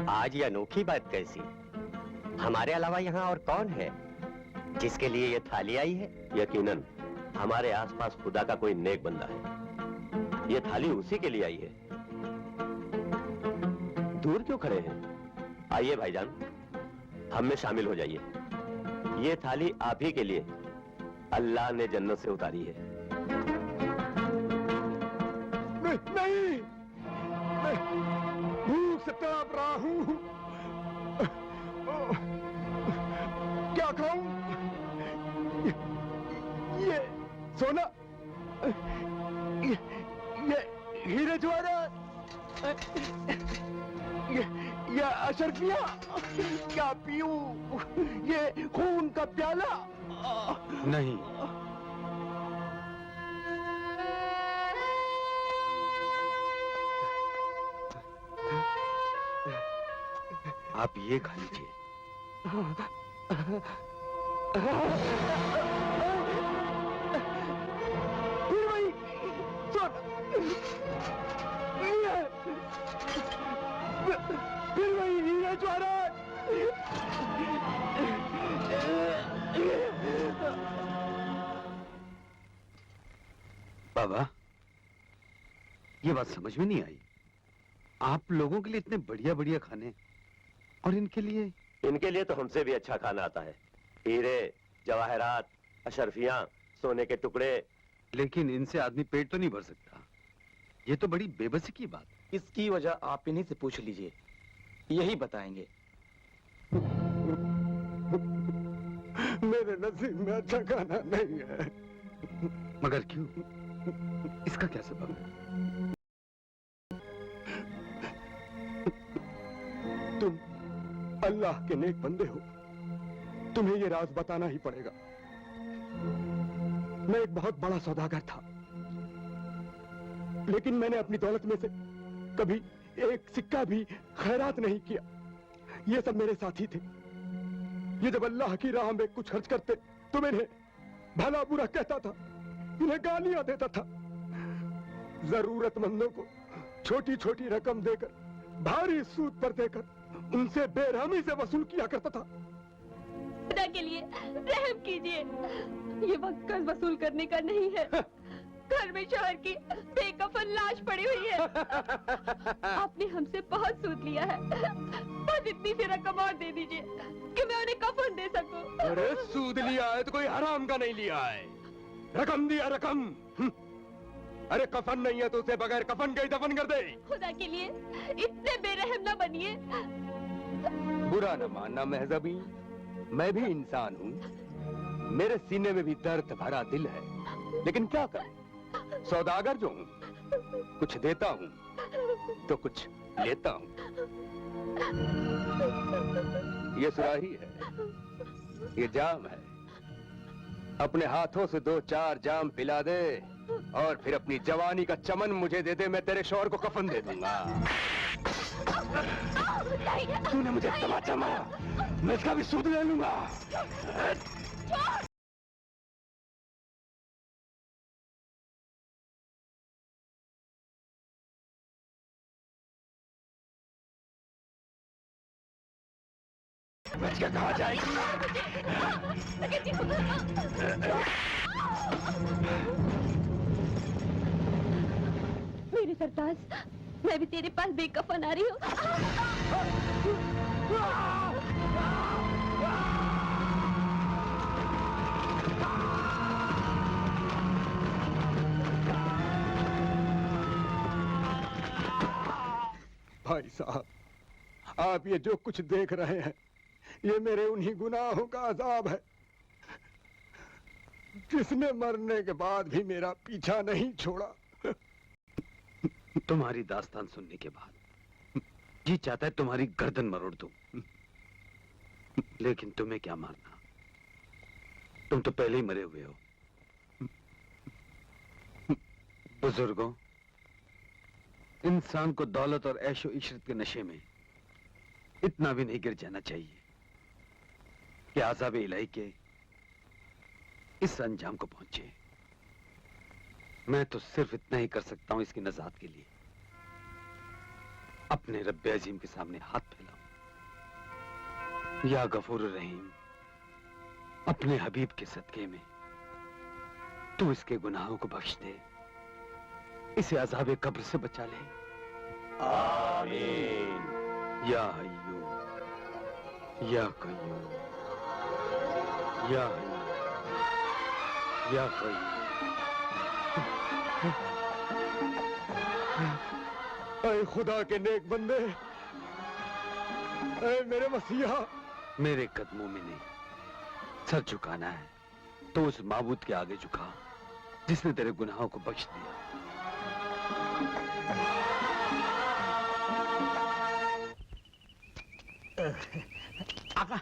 आज ये अनोखी बात कैसी? हमारे अलावा यहाँ और कौन है जिसके लिए ये थाली आई है? यकीनन हमारे आसपास खुदा का कोई नेक बंदा है। ये थाली उसी के लिए आई है। दूर क्यों खड़े हैं? आइए भाईजान, हम में शामिल हो जाइए। ये थाली आप ही के लिए अल्लाह ने जन्नत से उतारी है। नहीं, मैं भूख से तड़प रहा हूं। क्या खाऊं? ये सोना, ये हीरे जवाहरात, ये अशरफिया, क्या पीऊं? ये खून का प्याला? नहीं, आप ये खा लीजिए। फिर वही हीरे जवाहरात। बाबा, ये बात समझ में नहीं आई। आप लोगों के लिए इतने बढ़िया बढ़िया खाने, और इनके लिए तो हमसे भी अच्छा खाना आता है। हीरे जवाहरात, अशरफियां, सोने के टुकड़े। लेकिन इनसे आदमी पेट तो नहीं भर सकता। ये तो बड़ी बेबसी की बात। इसकी वजह आप इन्हीं से पूछ लीजिए, यही बताएंगे। मेरे नसीब में अच्छा खाना नहीं है। मगर क्यों? इसका क्या सबब है? तुम अल्लाह के नेक बंदे हो, तुम्हें ये राज बताना ही पड़ेगा। मैं एक बहुत बड़ा सौदागर था, लेकिन मैंने अपनी दौलत में से कभी एक सिक्का भी खैरात नहीं किया। ये सब मेरे साथी थे। ये जब अल्लाह की राह में कुछ खर्च करते तो मैं इन्हें भला बुरा कहता था, इन्हें गालियां देता था। जरूरतमंदों को छोटी छोटी रकम देकर, भारी सूद पर देकर उनसे बेरहमी से वसूल किया करता था। खुदा के लिए रहम कीजिए, ये वक्त कर्ज वसूल करने का नहीं है। घर में शोहर की बेकफन लाश पड़ी हुई है। आपने हमसे बहुत सूद लिया है, बस इतनी सी रकम और दे दीजिए कि मैं उन्हें कफन दे सकूं। अरे सूद लिया है तो कोई हराम का नहीं लिया है। रकम दिया, रकम। अरे कफन नहीं है तो उसे बगैर कफन के ही दफन कर दे। खुदा के लिए इतने बेरहम न बनिए। बुरा न मानना महजबी, मैं भी इंसान हूँ। मेरे सीने में भी दर्द भरा दिल है, लेकिन क्या करूं? सौदागर जो हूँ, कुछ देता हूँ तो कुछ लेता हूँ। ये सुराही है, ये जाम है। अपने हाथों से 2-4 जाम पिला दे और फिर अपनी जवानी का चमन मुझे दे दे, मैं तेरे शौहर को कफन दे दूंगा। तूने मुझे तमाचा मारा, मैं इसका भी सूद ले लूंगा। बच के कहाँ जाएगी? मेरे सरताज, मैं भी तेरे पास बेकफन आ रही हूँ। भाई साहब, आप ये जो कुछ देख रहे हैं, ये मेरे उन्हीं गुनाहों का अजाब है जिसने मरने के बाद भी मेरा पीछा नहीं छोड़ा। तुम्हारी दास्तान सुनने के बाद जी चाहता है तुम्हारी गर्दन मरोड़ दूं, लेकिन तुम्हें क्या मारना, तुम तो पहले ही मरे हुए हो। बुजुर्गों, इंसान को दौलत और ऐशो इशरत के नशे में इतना भी नहीं गिर जाना चाहिए कि आज़ाब इलाही के इस अंजाम को पहुंचे। मैं तो सिर्फ इतना ही कर सकता हूं इसकी नजात के लिए, अपने रब्बे अजीम के सामने हाथ फैलाऊं। या गफूर रहीम, अपने हबीब के सदके में तू इसके गुनाहों को बख्श दे, इसे अज़ाबे कब्र से बचा ले। आमीन। या हय्यू या कय्यूम, या हय्यू या कय्यूम। ऐ खुदा के नेक बंदे, ऐ मेरे मसीहा, मेरे कदमों में नहीं, सर झुकाना है तो उस माबूद के आगे झुका जिसने तेरे गुनाहों को बख्श दिया। आका